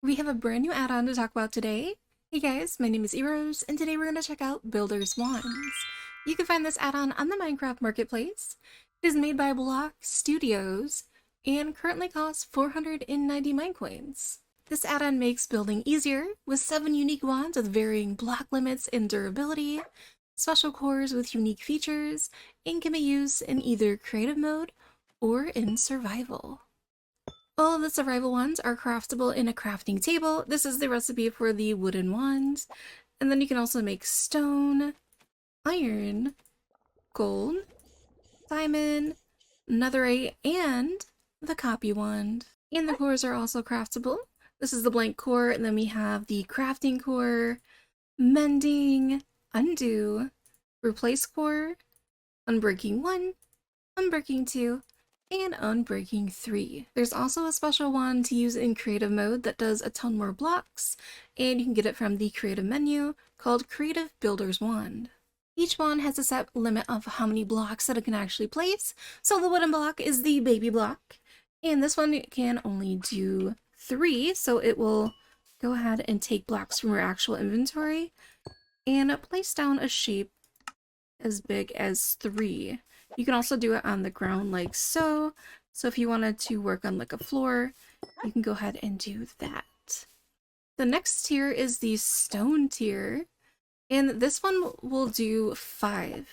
We have a brand new add-on to talk about today. Hey guys, my name is Eros, and today we're going to check out Builder's Wands. You can find this add-on on the Minecraft Marketplace. It is made by Block Studios, and currently costs 490 mine coins. This add-on makes building easier, with 7 unique wands with varying block limits and durability, special cores with unique features, and can be used in either creative mode or in survival. All of the survival wands are craftable in a crafting table. This is the recipe for the wooden wands. And then you can also make stone, iron, gold, diamond, netherite, and the copy wand. And the cores are also craftable. This is the blank core, and then we have the crafting core, mending, undo, replace core, unbreaking 1, unbreaking 2, and Unbreaking 3. There's also a special wand to use in creative mode that does a ton more blocks, and you can get it from the creative menu called Creative Builder's Wand. Each wand has a set limit of how many blocks that it can actually place, so the wooden block is the baby block, and this one can only do 3, so it will go ahead and take blocks from your actual inventory and place down a shape as big as 3. You can also do it on the ground like so. So if you wanted to work on like a floor, you can go ahead and do that. The next tier is the stone tier, and this one will do 5.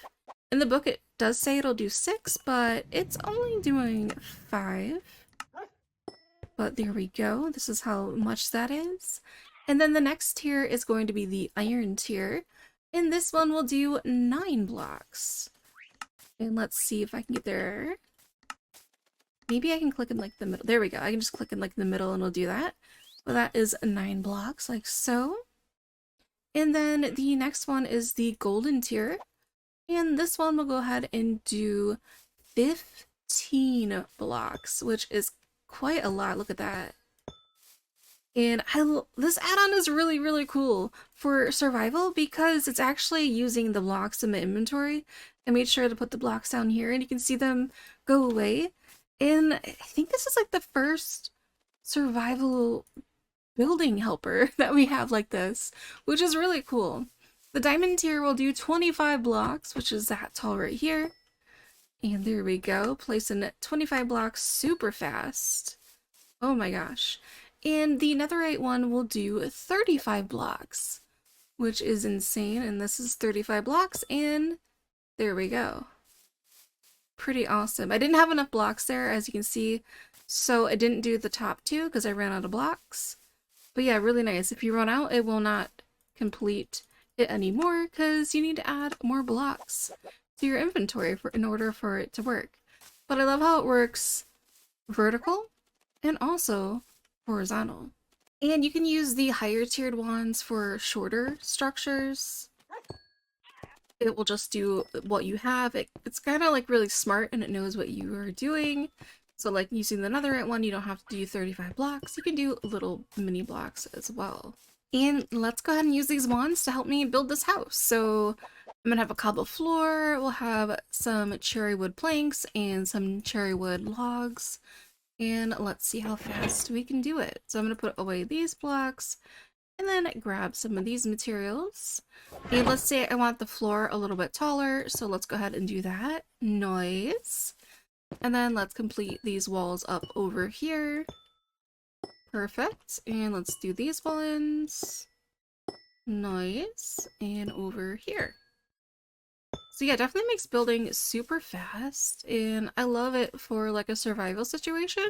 In the book it does say it'll do 6, but it's only doing 5. But there we go, this is how much that is. And then the next tier is going to be the iron tier, and this one will do 9 blocks. And let's see if I can get there. Maybe I can click in like the middle. There we go. I can just click in like the middle and it'll do that. But that is 9 blocks like so. And then the next one is the golden tier. And this one will go ahead and do 15 blocks, which is quite a lot. Look at that. And this add-on is really, really cool for survival because it's actually using the blocks in my inventory. I made sure to put the blocks down here and you can see them go away. And I think this is like the first survival building helper that we have like this, which is really cool. The diamond tier will do 25 blocks, which is that tall right here. And there we go, placing 25 blocks super fast. Oh my gosh. And the netherite one will do 35 blocks, which is insane. And this is 35 blocks, and there we go. Pretty awesome. I didn't have enough blocks there, as you can see, so I didn't do the top 2 because I ran out of blocks. But yeah, really nice. If you run out, it will not complete it anymore because you need to add more blocks to your inventory in order for it to work. But I love how it works vertical and also horizontal. And you can use the higher tiered wands for shorter structures. It will just do what you have. It's kind of like really smart and it knows what you are doing. So like using the netherite one, you don't have to do 35 blocks. You can do little mini blocks as well. And let's go ahead and use these wands to help me build this house. So I'm gonna have a cobble floor. We'll have some cherry wood planks and some cherry wood logs. And let's see how fast we can do it. So I'm going to put away these blocks and then grab some of these materials. And let's say I want the floor a little bit taller, so let's go ahead and do that. Nice. And then let's complete these walls up over here. Perfect. And let's do these ones. Nice. And over here. So yeah, definitely makes building super fast, and I love it for like a survival situation.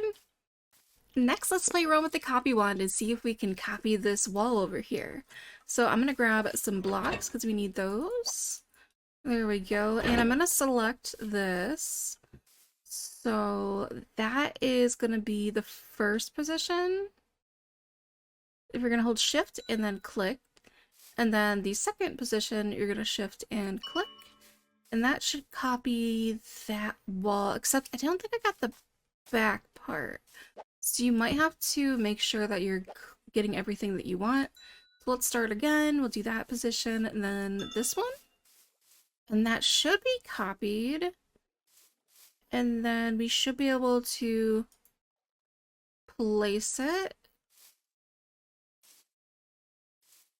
Next, let's play around with the copy wand and see if we can copy this wall over here. So I'm gonna grab some blocks because we need those. There we go, and I'm gonna select this. So that is gonna be the first position. If you're gonna hold shift and then click, and then the second position, you're gonna shift and click. And that should copy that wall, except I don't think I got the back part. So you might have to make sure that you're getting everything that you want. So let's start again. We'll do that position and then this one. And that should be copied. And then we should be able to place it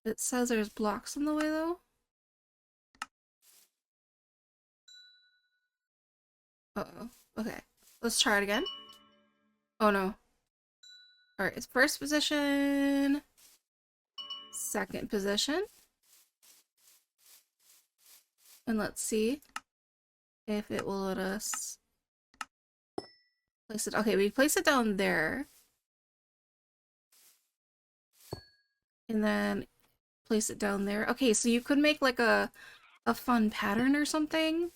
It says there's blocks in the way though. Uh-oh. Okay. Let's try it again. Oh no. Alright, it's first position. Second position. And let's see if it will let us place it. Okay, we place it down there. And then place it down there. Okay, so you could make like a fun pattern or something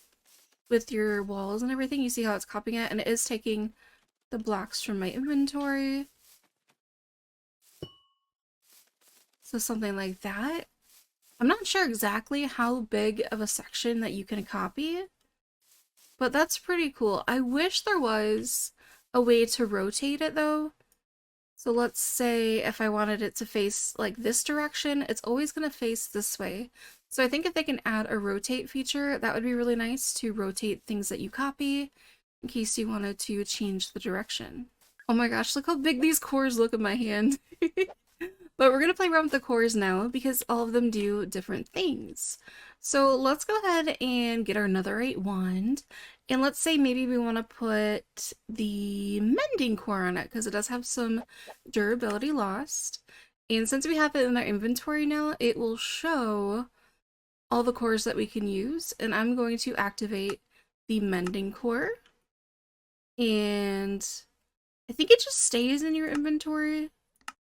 with your walls and everything. You see how it's copying it, and it is taking the blocks from my inventory. So something like that. I'm not sure exactly how big of a section that you can copy, but that's pretty cool. I wish there was a way to rotate it though. So let's say if I wanted it to face like this direction, it's always going to face this way. So I think if they can add a rotate feature, that would be really nice to rotate things that you copy in case you wanted to change the direction. Oh my gosh, look how big these cores look in my hand. But we're going to play around with the cores now because all of them do different things. So let's go ahead and get our netherite wand. And let's say maybe we want to put the Mending Core on it because it does have some durability lost. And since we have it in our inventory now, it will show all the cores that we can use. And I'm going to activate the Mending Core. And I think it just stays in your inventory.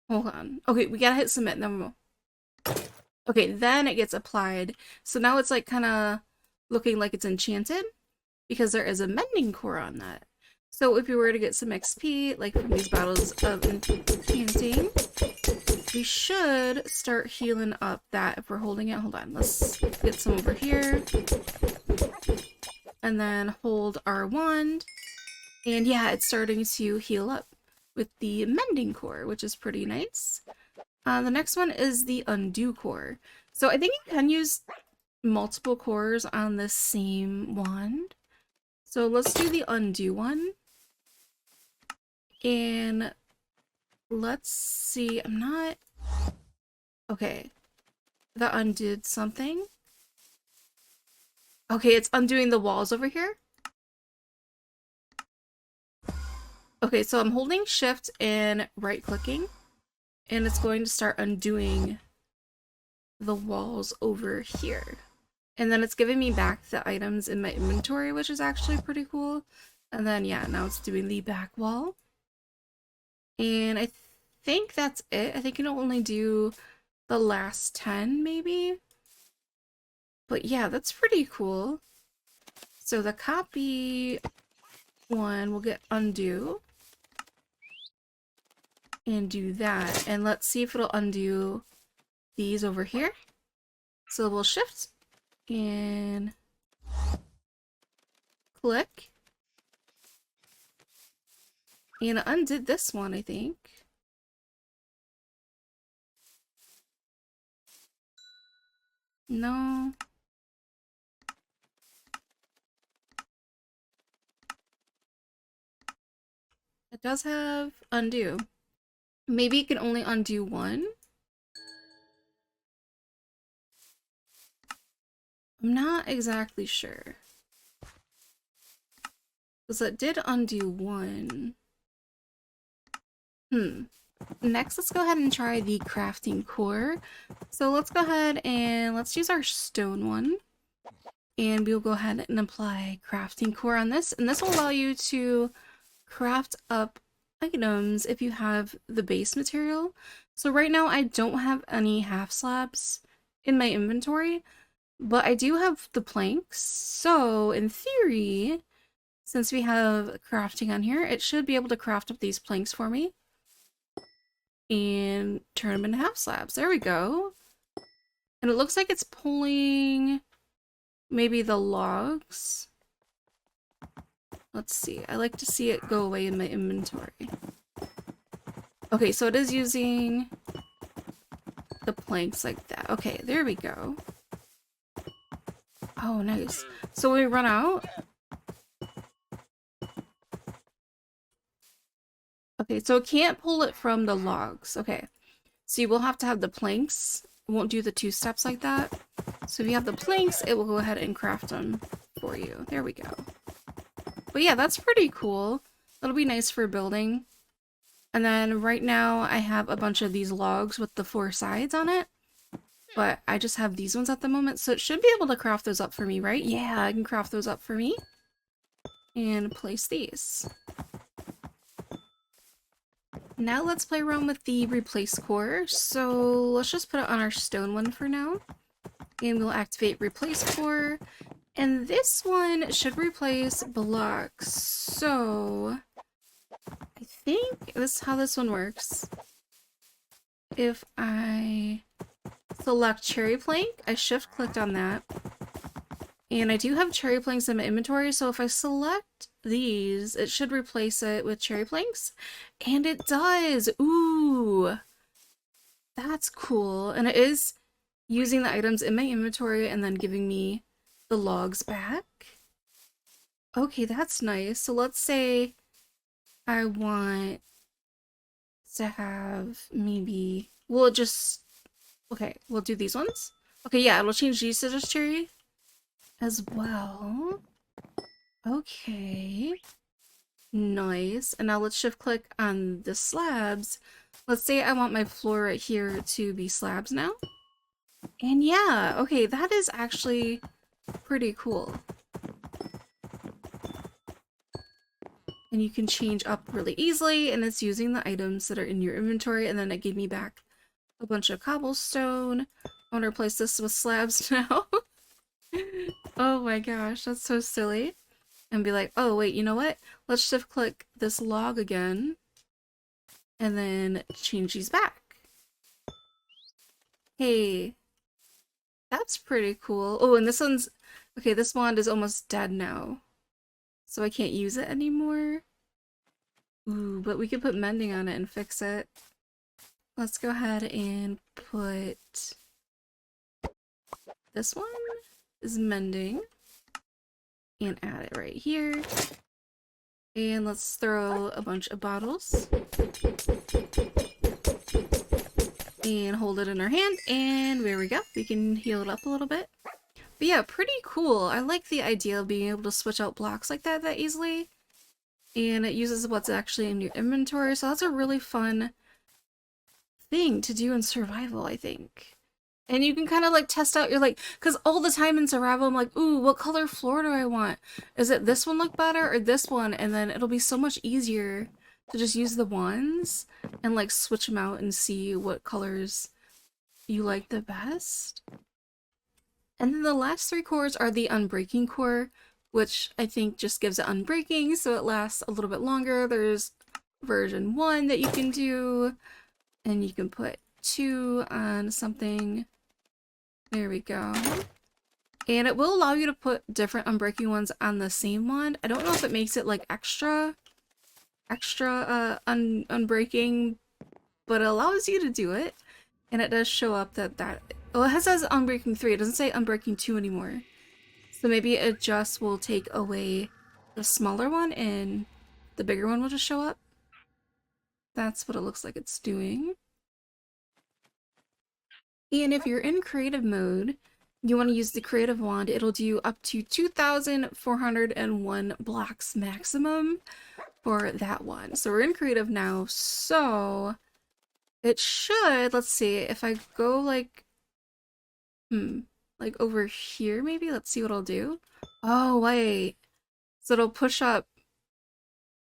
Hold on. Okay, we gotta hit submit. Then okay, then it gets applied. So now it's like kind of looking like it's enchanted because there is a Mending Core on that. So if we were to get some XP, like from these battles of enchanting, we should start healing up that if we're holding it. Hold on, let's get some over here. And then hold our wand. And yeah, it's starting to heal up with the Mending Core, which is pretty nice. The next one is the Undo Core. So I think you can use multiple cores on the same wand. So let's do the Undo one. And let's see, I'm not... Okay, that undid something. Okay, it's undoing the walls over here. Okay, so I'm holding shift and right clicking, and it's going to start undoing the walls over here. And then it's giving me back the items in my inventory, which is actually pretty cool. And then yeah, now it's doing the back wall. And I think that's it. I think it'll only do the last 10 maybe. But yeah, that's pretty cool. So the copy one will get undo. And do that. And let's see if it'll undo these over here. So we'll shift and click. And it undid this one, I think. No. It does have undo. Maybe it can only undo one. I'm not exactly sure. Because it did undo one. Next, let's go ahead and try the crafting core. So let's go ahead and let's use our stone one. And we'll go ahead and apply crafting core on this. And this will allow you to craft up items if you have the base material. So right now I don't have any half slabs in my inventory, but I do have the planks. So in theory, since we have crafting on here, it should be able to craft up these planks for me and turn them into half slabs. There we go. And it looks like it's pulling maybe the logs. Let's see. I like to see it go away in my inventory. Okay, so it is using the planks like that. Okay, there we go. Oh, nice. So when we run out... Okay, so it can't pull it from the logs. Okay, so you will have to have the planks won't do the 2 steps like that. So if you have the planks, it will go ahead and craft them for you. There we go. But yeah, that's pretty cool. That'll be nice for building. And then right now I have a bunch of these logs with the 4 sides on it. But I just have these ones at the moment, so it should be able to craft those up for me, right? Yeah, I can craft those up for me. And place these. Now let's play around with the replace core. So let's just put it on our stone one for now. And we'll activate replace core. And this one should replace blocks. So I think this is how this one works. If I select cherry plank, I shift clicked on that. And I do have cherry planks in my inventory, so if I select these, it should replace it with cherry planks. And it does! Ooh! That's cool. And it is using the items in my inventory and then giving me the logs back. Okay, that's nice. So let's say I want to have maybe... We'll just... Okay, we'll do these ones. Okay, yeah, it'll change these to just cherry as well. Okay. Nice. And now let's shift click on the slabs. Let's say I want my floor right here to be slabs now. And yeah, okay, that is actually pretty cool. And you can change up really easily, and it's using the items that are in your inventory, and then it gave me back a bunch of cobblestone. I want to replace this with slabs now. Oh my gosh, that's so silly. And be like, oh wait, you know what? Let's shift click this log again. And then change these back. Hey. That's pretty cool. Oh, and this one's... Okay, this wand is almost dead now. So I can't use it anymore. Ooh, but we could put mending on it and fix it. Let's go ahead and put... This one is mending. And add it right here. And let's throw a bunch of bottles. And hold it in our hand, and there we go. We can heal it up a little bit. But yeah, pretty cool. I like the idea of being able to switch out blocks like that easily. And it uses what's actually in your inventory, so that's a really fun thing to do in survival, I think. And you can kind of like test out your because all the time in survival I'm like, ooh, what color floor do I want? Is it this one look better or this one? And then it'll be so much easier to just use the ones and like switch them out and see what colors you like the best. And then the last 3 cores are the Unbreaking Core, which I think just gives it unbreaking so it lasts a little bit longer. There's version 1 that you can do, and you can put 2 on something. There we go. And it will allow you to put different unbreaking ones on the same one. I don't know if it makes it like extra unbreaking, but it allows you to do it. And it does show up that well, it says Unbreaking 3, it doesn't say Unbreaking 2 anymore. So maybe it just will take away the smaller one and the bigger one will just show up. That's what it looks like it's doing. And if you're in creative mode, you want to use the creative wand, it'll do up to 2,401 blocks maximum for that one. So we're in creative now, so it should, let's see, if I go like over here maybe, let's see what I'll do. Oh wait, so it'll push up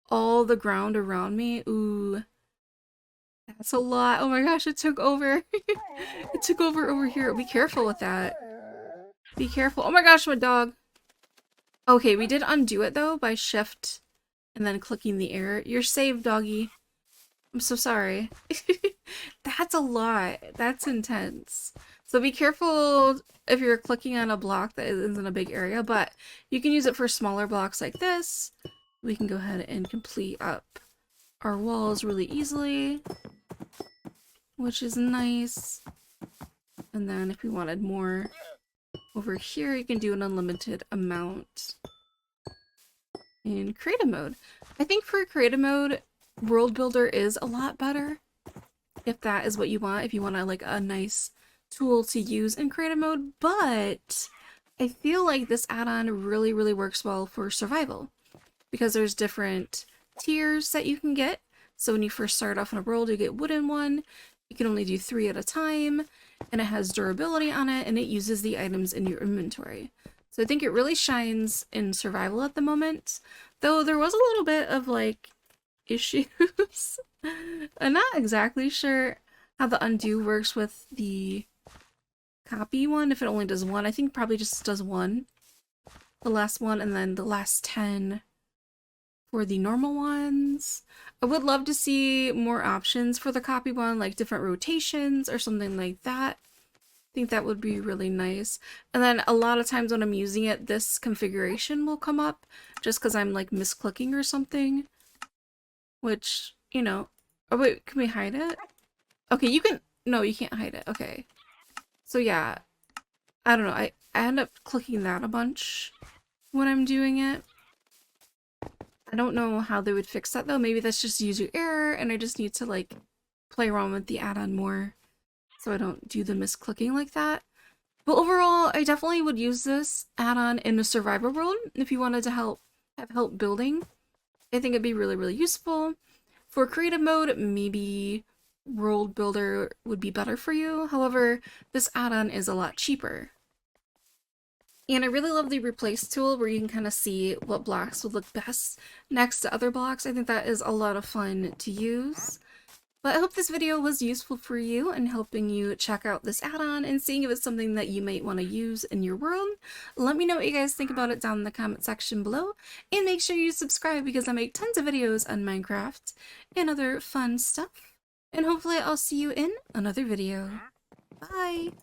all the ground around me. Ooh, that's a lot. Oh my gosh, it took over. It took over here. Be careful with that. Be careful. Oh my gosh, my dog. Okay, we did undo it though by shift and then clicking the arrow. You're saved, doggy. I'm so sorry. That's a lot. That's intense. So be careful if you're clicking on a block that isn't a big area, but you can use it for smaller blocks like this. We can go ahead and complete up our walls really easily, which is nice. And then if we wanted more over here, you can do an unlimited amount in creative mode. I think for creative mode, World Builder is a lot better if that is what you want. If you want like a nice tool to use in creative mode, but I feel like this add-on really, really works well for survival because there's different tiers that you can get. So when you first start off in a world, you get wooden one. You can only do 3 at a time, and it has durability on it, and it uses the items in your inventory. So I think it really shines in survival at the moment, though there was a little bit of like issues. I'm not exactly sure how the undo works with the copy one, if it only does one. I think probably just does one. The last one, and then the last 10 for the normal ones. I would love to see more options for the copy one, like different rotations or something like that. I think that would be really nice. And then a lot of times when I'm using it, this configuration will come up just because I'm like misclicking or something. Which, you know... Oh wait, can we hide it? Okay, you can... No, you can't hide it. Okay. So yeah, I don't know. I end up clicking that a bunch when I'm doing it. I don't know how they would fix that though. Maybe that's just user error and I just need to like play around with the add-on more so I don't do the misclicking like that. But overall, I definitely would use this add-on in a survivor world if you wanted to have help building. I think it'd be really, really useful. For creative mode, maybe World Builder would be better for you. However, this add-on is a lot cheaper. And I really love the replace tool where you can kind of see what blocks would look best next to other blocks. I think that is a lot of fun to use. But I hope this video was useful for you and helping you check out this add-on and seeing if it's something that you might want to use in your world. Let me know what you guys think about it down in the comment section below. And make sure you subscribe because I make tons of videos on Minecraft and other fun stuff. And hopefully I'll see you in another video. Bye!